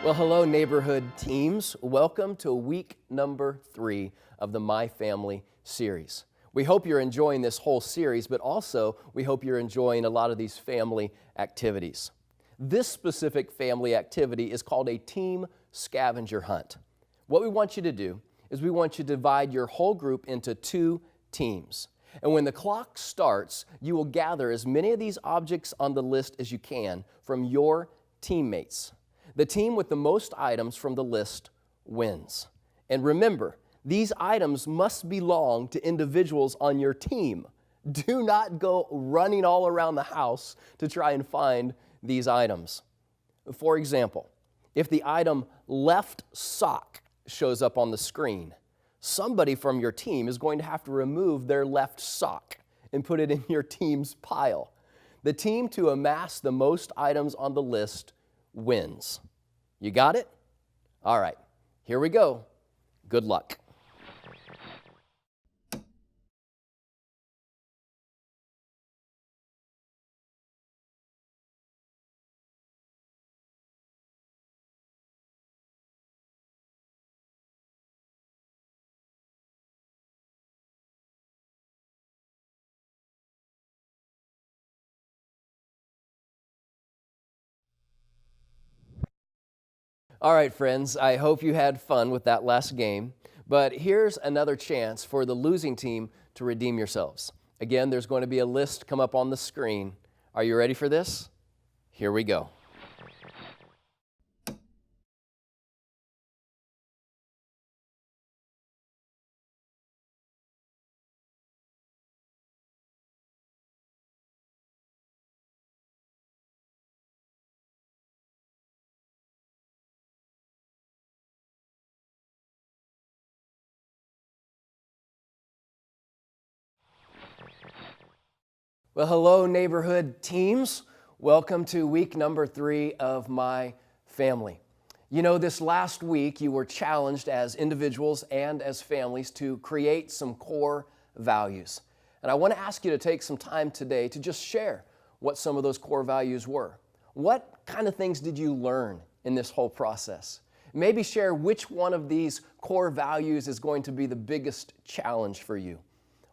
Well, hello, neighborhood teams. Welcome to week number 3 of the My Family series. We hope you're enjoying this whole series, but also we hope you're enjoying a lot of these family activities. This specific family activity is called a team scavenger hunt. What we want you to do is we want you to divide your whole group into 2 teams. And when the clock starts, you will gather as many of these objects on the list as you can from your teammates. The team with the most items from the list wins. And remember, these items must belong to individuals on your team. Do not go running all around the house to try and find these items. For example, if the item left sock shows up on the screen, somebody from your team is going to have to remove their left sock and put it in your team's pile. The team to amass the most items on the list wins. You got it? All right, here we go. Good luck. All right, friends, I hope you had fun with that last game, but here's another chance for the losing team to redeem yourselves. Again, there's going to be a list come up on the screen. Are you ready for this? Here we go. Well, hello, neighborhood teams. Welcome to week number 3 of My Family. You know, this last week you were challenged as individuals and as families to create some core values. And I want to ask you to take some time today to just share what some of those core values were. What kind of things did you learn in this whole process? Maybe share which one of these core values is going to be the biggest challenge for you.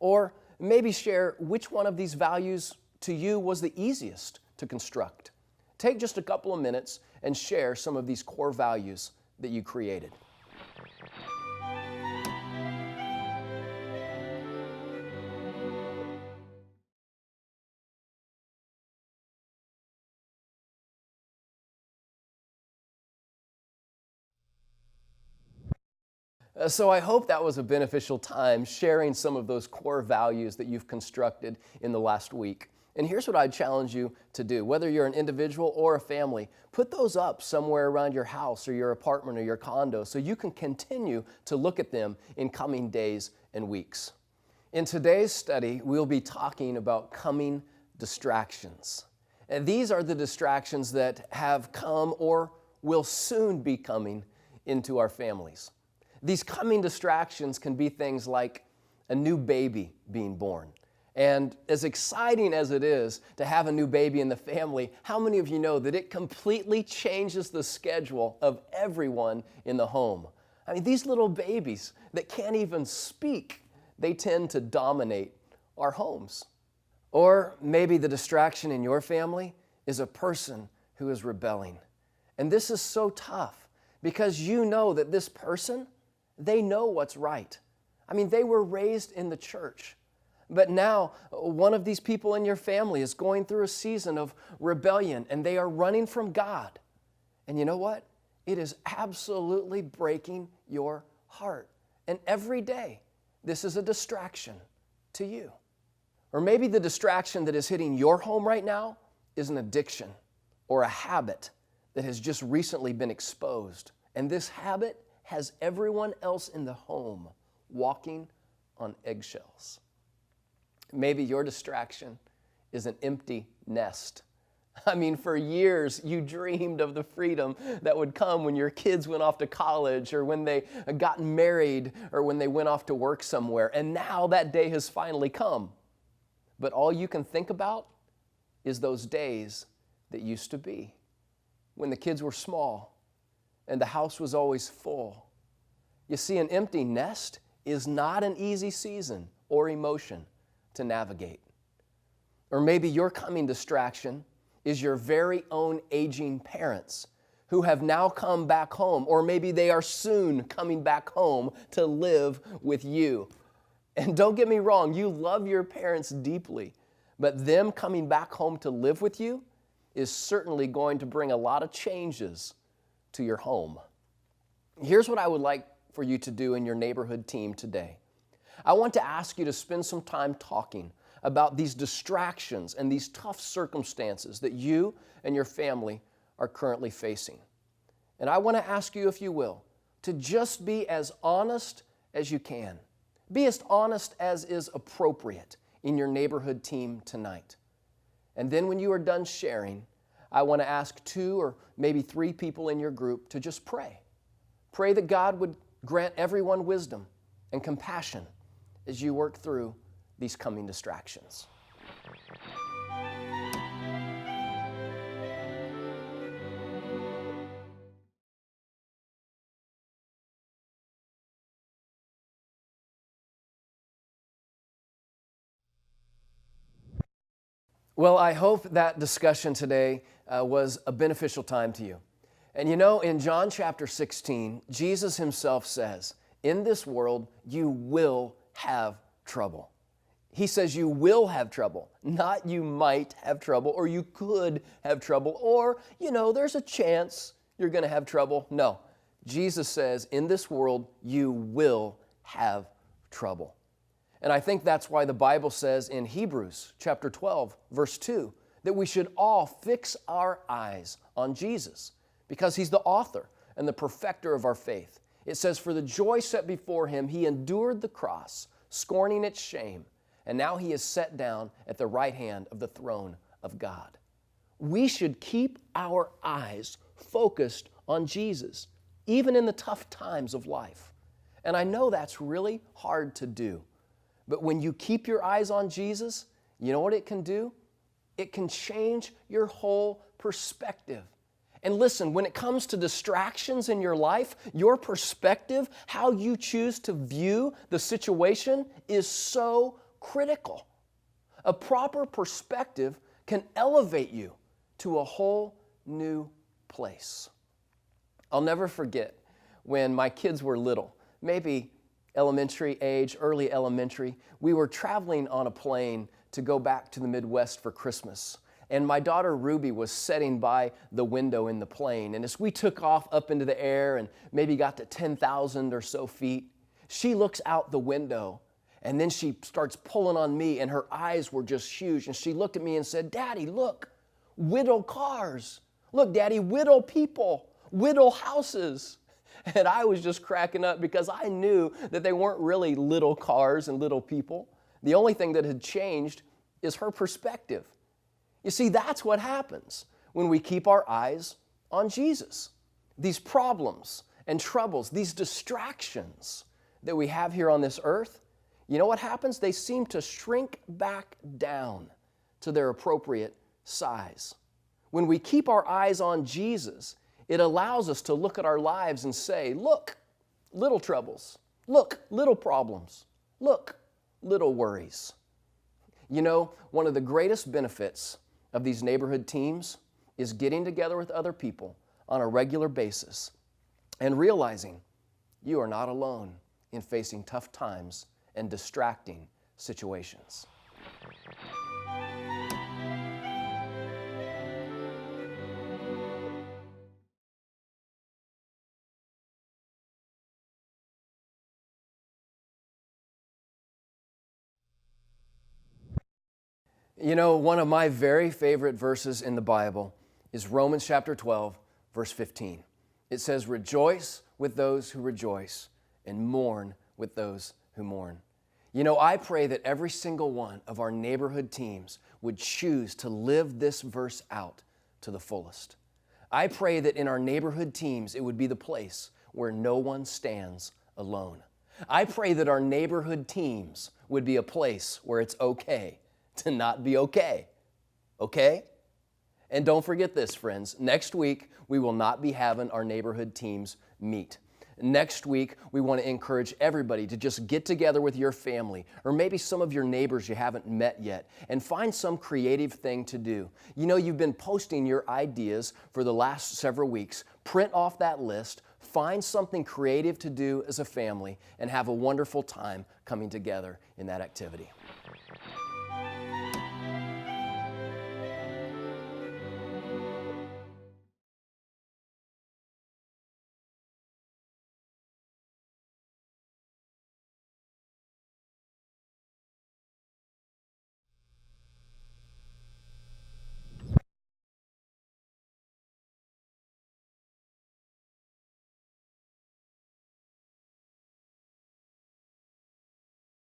Or maybe share which one of these values to you was the easiest to construct. Take just a couple of minutes and share some of these core values that you created. So I hope that was a beneficial time sharing some of those core values that you've constructed in the last week. And here's what I'd challenge you to do. Whether you're an individual or a family, put those up somewhere around your house or your apartment or your condo so you can continue to look at them in coming days and weeks. In today's study, we'll be talking about coming distractions. And these are the distractions that have come or will soon be coming into our families. These coming distractions can be things like a new baby being born. And as exciting as it is to have a new baby in the family, how many of you know that it completely changes the schedule of everyone in the home? I mean, these little babies that can't even speak, they tend to dominate our homes. Or maybe the distraction in your family is a person who is rebelling. And this is so tough because you know that this person, they know what's right. I mean, they were raised in the church. But now, one of these people in your family is going through a season of rebellion, and they are running from God. And you know what? It is absolutely breaking your heart. And every day, this is a distraction to you. Or maybe the distraction that is hitting your home right now is an addiction or a habit that has just recently been exposed. And this habit has everyone else in the home walking on eggshells. Maybe your distraction is an empty nest. I mean, for years you dreamed of the freedom that would come when your kids went off to college or when they got married or when they went off to work somewhere. And now that day has finally come. But all you can think about is those days that used to be when the kids were small and the house was always full. You see, an empty nest is not an easy season or emotion to navigate. Or maybe your coming distraction is your very own aging parents who have now come back home, or maybe they are soon coming back home to live with you. And don't get me wrong, you love your parents deeply, but them coming back home to live with you is certainly going to bring a lot of changes to your home. Here's what I would like for you to do in your neighborhood team today. I want to ask you to spend some time talking about these distractions and these tough circumstances that you and your family are currently facing. And I want to ask you, if you will, to just be as honest as you can. Be as honest as is appropriate in your neighborhood team tonight. And then when you are done sharing, I want to ask 2 or maybe 3 people in your group to just pray. Pray that God would grant everyone wisdom and compassion as you work through these coming distractions. Well, I hope that discussion today was a beneficial time to you. And you know, in John chapter 16, Jesus himself says, in this world, you will have trouble. He says you will have trouble, not you might have trouble, or you could have trouble, or, you know, there's a chance you're going to have trouble. No, Jesus says, in this world, you will have trouble. And I think that's why the Bible says in Hebrews chapter 12, verse 2, that we should all fix our eyes on Jesus, because he's the author and the perfecter of our faith. It says, for the joy set before him, he endured the cross, scorning its shame, and now he is set down at the right hand of the throne of God. We should keep our eyes focused on Jesus, even in the tough times of life. And I know that's really hard to do. But when you keep your eyes on Jesus, you know what it can do? It can change your whole perspective. And listen, when it comes to distractions in your life, your perspective, how you choose to view the situation is so critical. A proper perspective can elevate you to a whole new place. I'll never forget when my kids were little, maybe elementary age, early elementary, we were traveling on a plane to go back to the Midwest for Christmas. And my daughter Ruby was sitting by the window in the plane. And as we took off up into the air and maybe got to 10,000 or so feet, she looks out the window and then she starts pulling on me, and her eyes were just huge. And she looked at me and said, Daddy, look, widow cars. Look, Daddy, widow people, widow houses. And I was just cracking up because I knew that they weren't really little cars and little people. The only thing that had changed is her perspective. You see, that's what happens when we keep our eyes on Jesus. These problems and troubles, these distractions that we have here on this earth, you know what happens? They seem to shrink back down to their appropriate size. When we keep our eyes on Jesus, it allows us to look at our lives and say, look, little troubles. Look, little problems. Look, little worries. You know, one of the greatest benefits of these neighborhood teams is getting together with other people on a regular basis and realizing you are not alone in facing tough times and distracting situations. You know, one of my very favorite verses in the Bible is Romans chapter 12, verse 15. It says, rejoice with those who rejoice and mourn with those who mourn. You know, I pray that every single one of our neighborhood teams would choose to live this verse out to the fullest. I pray that in our neighborhood teams, it would be the place where no one stands alone. I pray that our neighborhood teams would be a place where it's okay to not be okay. Okay? And don't forget this, friends. Next week, we will not be having our neighborhood teams meet. Next week, we want to encourage everybody to just get together with your family or maybe some of your neighbors you haven't met yet and find some creative thing to do. You know, you've been posting your ideas for the last several weeks. Print off that list, find something creative to do as a family, and have a wonderful time coming together in that activity.